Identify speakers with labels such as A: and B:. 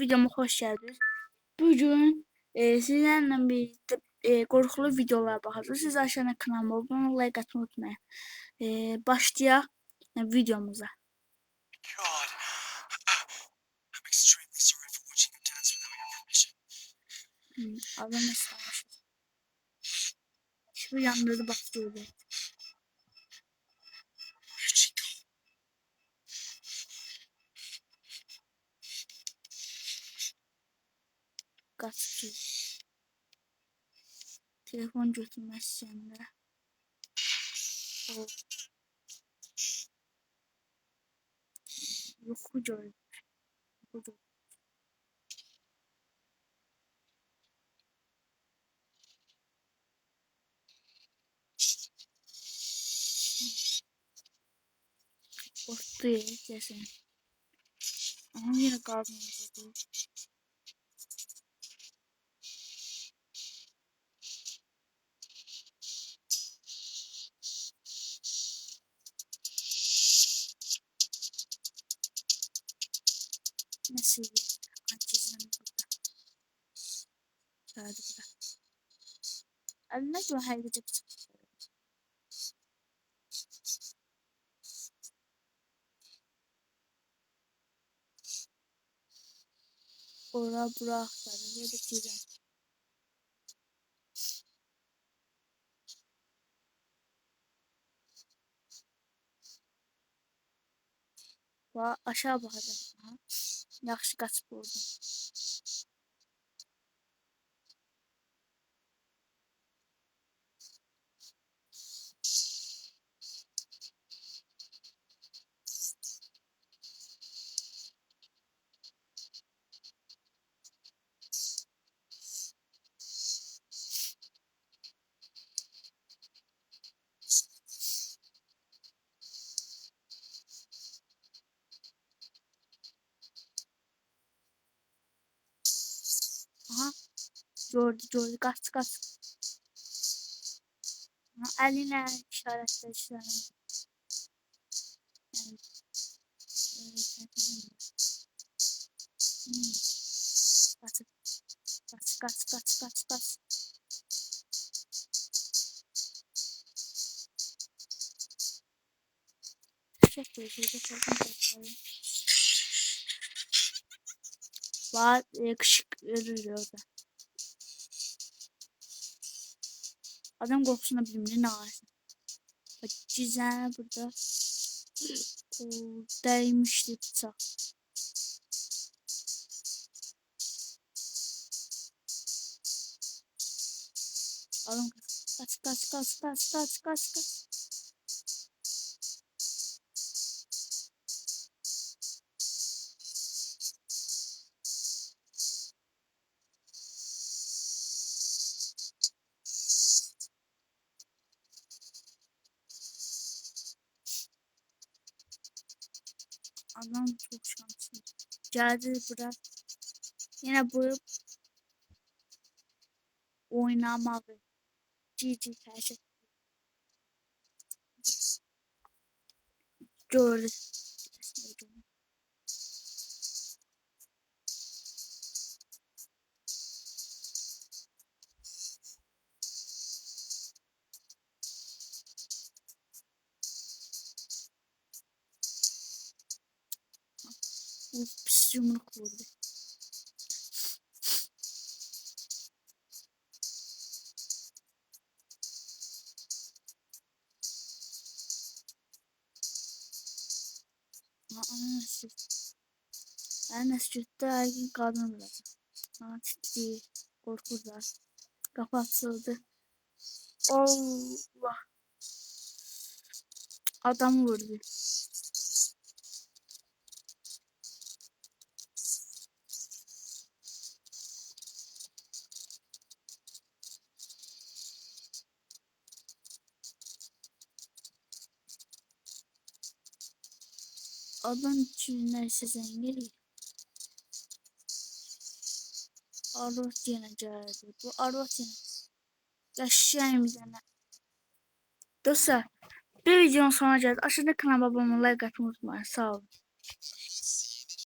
A: videoma hoş geldiniz. Bugün sizlerle birlikte korkulu videolar bakacağız. Siz aşağıda kanalıma abone olmayı, like atmayı unutmayın. Başlayalım videomuza.
B: God, I'm extremely sorry for watching you dance without your permission.
A: Adam istemiş. Şu yandırdı başlıyor. Kaççı. Telefon götürmez sende. Yok gördüm. Korktu ya kesin. Ama yine kalmıyor. Nasıl acizim burada. Şöyle burada. Anladın mı? Haydi gidecek. Ora bırakları ve bitireceğim. Va aşağı bakacağım. Yaxşı qaçıb oradan. Aha. Gördü. Kaç. Aha, eline işaretler işaret. Yani, Kaç. Teşekkür ederim. Var yakışık ölür orada. Adam korkusuna bilimli ne var? Bak güzel burada. Değmişti bıçak. Adam kaç. Adam çok şanslı. Geldi burada. Yine bu oynamalı. GG her şey. Gördü. Bu pis yumruk vurdu. Nasıl? Ben nasıl her gün kadın olacağım. Titriyor. Korkular. Kapatıldı. Allah. Adam vurdu. Adam içinden sizin geliyor. Arvat yine geldi. Bu Arvat yine. Yaşayayım bir tane. Dostlar bir videonun sonuna geldik. Aşağıda kanalıma abone olmayı, like atmayı unutmayın. Sağ olun.